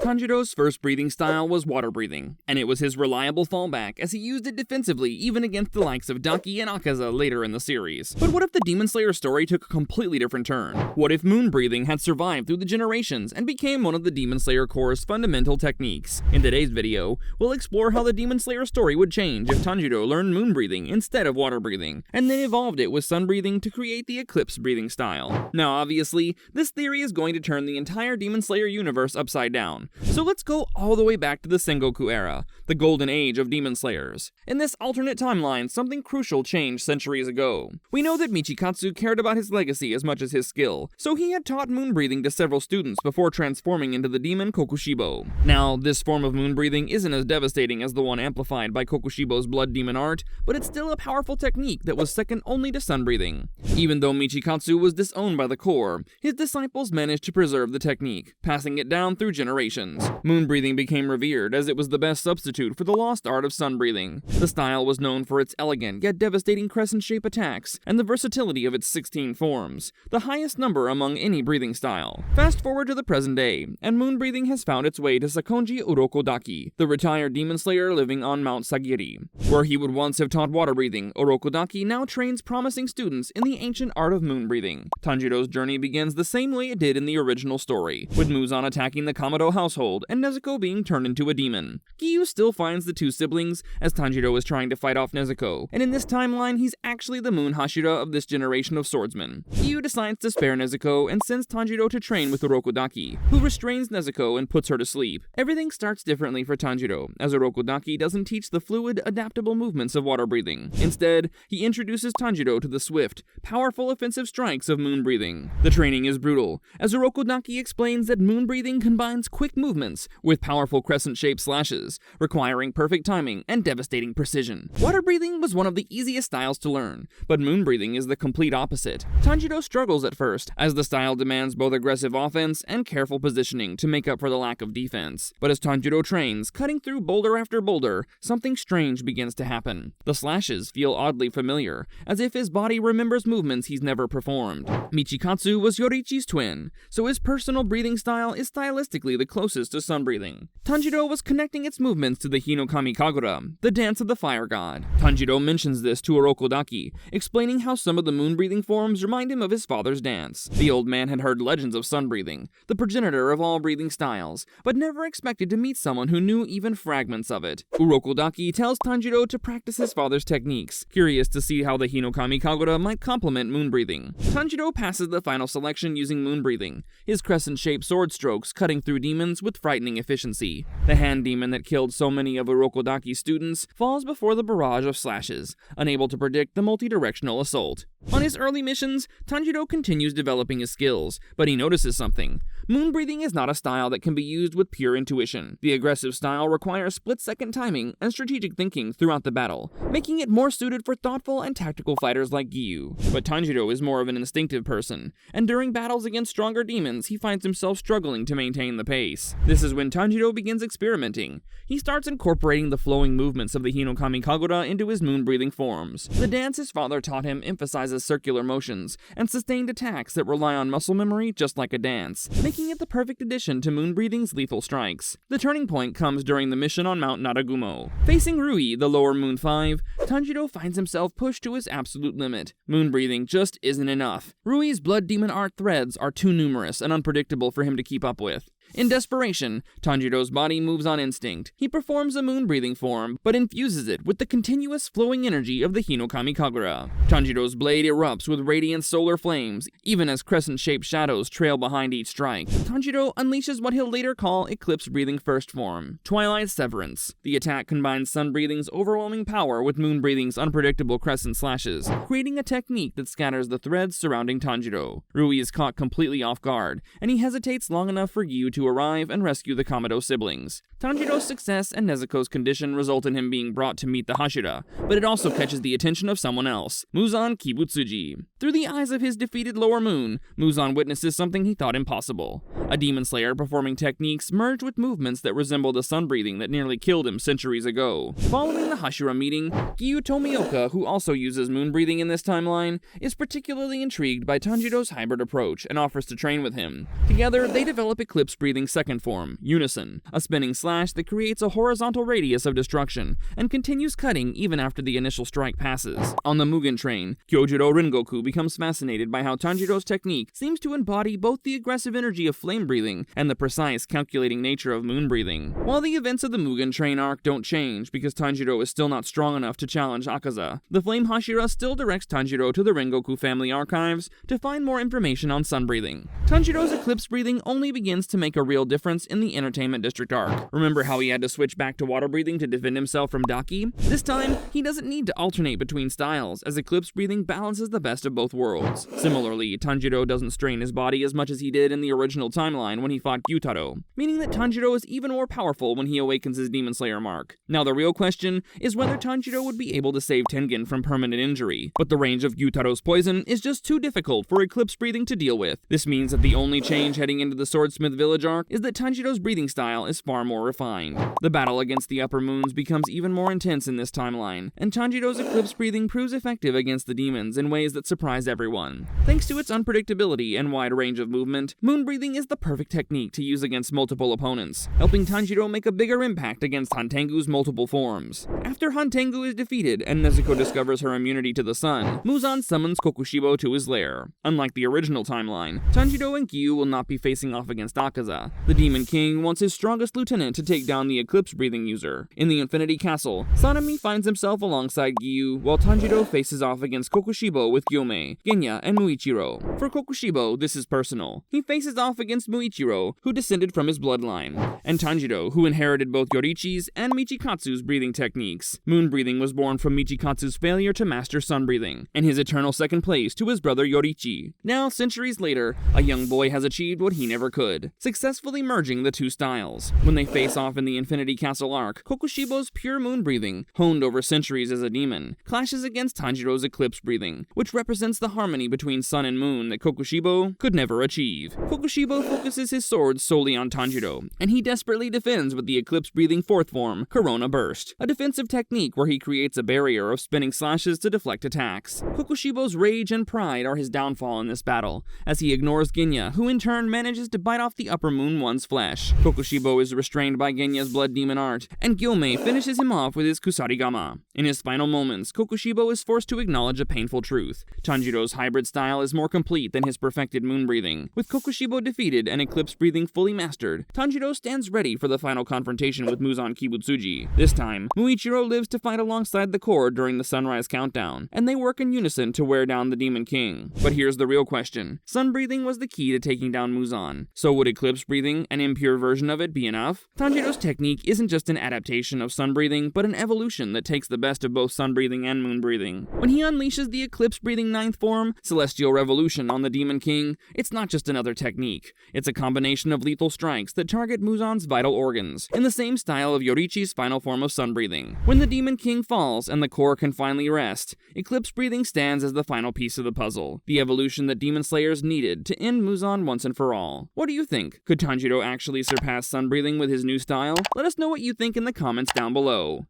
Tanjiro's first breathing style was water breathing, and it was his reliable fallback as he used it defensively even against the likes of Daki and Akaza later in the series. But what if the Demon Slayer story took a completely different turn? What if moon breathing had survived through the generations and became one of the Demon Slayer core's fundamental techniques? In today's video, we'll explore how the Demon Slayer story would change if Tanjiro learned moon breathing instead of water breathing, and then evolved it with sun breathing to create the Eclipse breathing style. Now obviously, this theory is going to turn the entire Demon Slayer universe upside down, so let's go all the way back to the Sengoku era, the golden age of Demon Slayers. In this alternate timeline, something crucial changed centuries ago. We know that Michikatsu cared about his legacy as much as his skill, so he had taught moon breathing to several students before transforming into the demon Kokushibo. Now, this form of moon breathing isn't as devastating as the one amplified by Kokushibo's blood demon art, but it's still a powerful technique that was second only to sun breathing. Even though Michikatsu was disowned by the core, his disciples managed to preserve the technique, passing it down through generations. Moon breathing became revered as it was the best substitute for the lost art of sun breathing. The style was known for its elegant yet devastating crescent-shape attacks and the versatility of its 16 forms, the highest number among any breathing style. Fast forward to the present day, and moon breathing has found its way to Sakonji Urokodaki, the retired demon slayer living on Mount Sagiri. Where he would once have taught water breathing, Urokodaki now trains promising students in the ancient art of moon breathing. Tanjiro's journey begins the same way it did in the original story, with Muzan attacking the Kamado household and Nezuko being turned into a demon. Giyu still finds the two siblings as Tanjiro is trying to fight off Nezuko, and in this timeline he's actually the Moon Hashira of this generation of swordsmen. Giyu decides to spare Nezuko and sends Tanjiro to train with Urokodaki, who restrains Nezuko and puts her to sleep. Everything starts differently for Tanjiro, as Urokodaki doesn't teach the fluid, adaptable movements of water breathing. Instead, he introduces Tanjiro to the swift, powerful offensive strikes of moon breathing. The training is brutal, as Urokodaki explains that moon breathing combines quick movements with powerful crescent-shaped slashes, requiring perfect timing and devastating precision. Water breathing was one of the easiest styles to learn, but moon breathing is the complete opposite. Tanjiro struggles at first, as the style demands both aggressive offense and careful positioning to make up for the lack of defense. But as Tanjiro trains, cutting through boulder after boulder, something strange begins to happen. The slashes feel oddly familiar, as if his body remembers movements he's never performed. Michikatsu was Yorichi's twin, so his personal breathing style is stylistically the closest to sun breathing. Tanjiro was connecting its movements to the Hinokami Kagura, the dance of the fire god. Tanjiro mentions this to Urokodaki, explaining how some of the moon breathing forms remind him of his father's dance. The old man had heard legends of sun breathing, the progenitor of all breathing styles, but never expected to meet someone who knew even fragments of it. Urokodaki tells Tanjiro to practice his father's techniques, curious to see how the Hinokami Kagura might complement moon breathing. Tanjiro passes the final selection using moon breathing, his crescent-shaped sword strokes cutting through demons with frightening efficiency. The hand demon that killed so many of Urokodaki's students falls before the barrage of slashes, unable to predict the multi-directional assault. On his early missions, Tanjiro continues developing his skills, but he notices something. Moon breathing is not a style that can be used with pure intuition. The aggressive style requires split-second timing and strategic thinking throughout the battle, making it more suited for thoughtful and tactical fighters like Giyu. But Tanjiro is more of an instinctive person, and during battles against stronger demons, he finds himself struggling to maintain the pace. This is when Tanjiro begins experimenting. He starts incorporating the flowing movements of the Hinokami Kagura into his moon-breathing forms. The dance his father taught him emphasizes circular motions and sustained attacks that rely on muscle memory just like a dance, making it the perfect addition to moon breathing's lethal strikes. The turning point comes during the mission on Mount Naragumo. Facing Rui, the lower Moon 5, Tanjiro finds himself pushed to his absolute limit. Moon breathing just isn't enough. Rui's blood demon art threads are too numerous and unpredictable for him to keep up with. In desperation, Tanjiro's body moves on instinct. He performs a moon-breathing form, but infuses it with the continuous flowing energy of the Hinokami Kagura. Tanjiro's blade erupts with radiant solar flames, even as crescent-shaped shadows trail behind each strike. Tanjiro unleashes what he'll later call Eclipse breathing first form, Twilight Severance. The attack combines sun breathing's overwhelming power with moon breathing's unpredictable crescent slashes, creating a technique that scatters the threads surrounding Tanjiro. Rui is caught completely off guard, and he hesitates long enough for Giyu to arrive and rescue the Kamado siblings. Tanjiro's success and Nezuko's condition result in him being brought to meet the Hashira, but it also catches the attention of someone else, Muzan Kibutsuji. Through the eyes of his defeated lower moon, Muzan witnesses something he thought impossible. A demon slayer performing techniques merged with movements that resemble the sun breathing that nearly killed him centuries ago. Following the Hashira meeting, Giyu Tomioka, who also uses moon breathing in this timeline, is particularly intrigued by Tanjiro's hybrid approach and offers to train with him. Together, they develop Eclipse breathing breathing second form, Unison, a spinning slash that creates a horizontal radius of destruction and continues cutting even after the initial strike passes. On the Mugen train, Kyojuro Rengoku becomes fascinated by how Tanjiro's technique seems to embody both the aggressive energy of flame breathing and the precise, calculating nature of moon breathing. While the events of the Mugen train arc don't change because Tanjiro is still not strong enough to challenge Akaza, the Flame Hashira still directs Tanjiro to the Rengoku family archives to find more information on sun breathing. Tanjiro's eclipse breathing only begins to make a real difference in the Entertainment District arc. Remember how he had to switch back to water breathing to defend himself from Daki? This time, he doesn't need to alternate between styles, as eclipse breathing balances the best of both worlds. Similarly, Tanjiro doesn't strain his body as much as he did in the original timeline when he fought Gyutaro, meaning that Tanjiro is even more powerful when he awakens his Demon Slayer mark. Now the real question is whether Tanjiro would be able to save Tengen from permanent injury, but the range of Gyutaro's poison is just too difficult for eclipse breathing to deal with. This means that the only change heading into the Swordsmith village arc is that Tanjiro's breathing style is far more refined. The battle against the Upper Moons becomes even more intense in this timeline, and Tanjiro's eclipse breathing proves effective against the demons in ways that surprise everyone. Thanks to its unpredictability and wide range of movement, moon breathing is the perfect technique to use against multiple opponents, helping Tanjiro make a bigger impact against Hantengu's multiple forms. After Hantengu is defeated and Nezuko discovers her immunity to the sun, Muzan summons Kokushibo to his lair. Unlike the original timeline, Tanjiro and Giyu will not be facing off against Akaza. The Demon King wants his strongest lieutenant to take down the eclipse breathing user. In the Infinity Castle, Sanemi finds himself alongside Giyu, while Tanjiro faces off against Kokushibo with Gyomei, Genya, and Muichiro. For Kokushibo, this is personal. He faces off against Muichiro, who descended from his bloodline, and Tanjiro, who inherited both Yorichi's and Michikatsu's breathing techniques. Moon breathing was born from Michikatsu's failure to master sun breathing, and his eternal second place to his brother Yorichi. Now, centuries later, a young boy has achieved what he never could, successfully merging the two styles. When they face off in the Infinity Castle arc, Kokushibo's pure moon breathing, honed over centuries as a demon, clashes against Tanjiro's eclipse breathing, which represents the harmony between sun and moon that Kokushibo could never achieve. Kokushibo focuses his swords solely on Tanjiro, and he desperately defends with the eclipse breathing fourth form, Corona Burst, a defensive technique where he creates a barrier of spinning slashes to deflect attacks. Kokushibo's rage and pride are his downfall in this battle, as he ignores Genya, who in turn manages to bite off the Upper Moon One's flesh. Kokushibo is restrained by Genya's blood demon art, and Gyomei finishes him off with his Kusarigama. In his final moments, Kokushibo is forced to acknowledge a painful truth. Tanjiro's hybrid style is more complete than his perfected moon breathing. With Kokushibo defeated and eclipse breathing fully mastered, Tanjiro stands ready for the final confrontation with Muzan Kibutsuji. This time, Muichiro lives to fight alongside the Core during the sunrise countdown, and they work in unison to wear down the Demon King. But here's the real question. Sun breathing was the key to taking down Muzan. So would eclipse breathing, an impure version of it, be enough? Tanjiro's technique isn't just an adaptation of sun breathing, but an evolution that takes the best of both sun breathing and moon breathing. When he unleashes the eclipse breathing ninth form, Celestial Revolution, on the Demon King, it's not just another technique. It's a combination of lethal strikes that target Muzan's vital organs, in the same style of Yorichi's final form of sun breathing. When the Demon King falls and the Core can finally rest, eclipse breathing stands as the final piece of the puzzle, the evolution that Demon Slayers needed to end Muzan once and for all. What do you think? Could Tanjiro actually surpass sun breathing with his new style? Let us know what you think in the comments down below.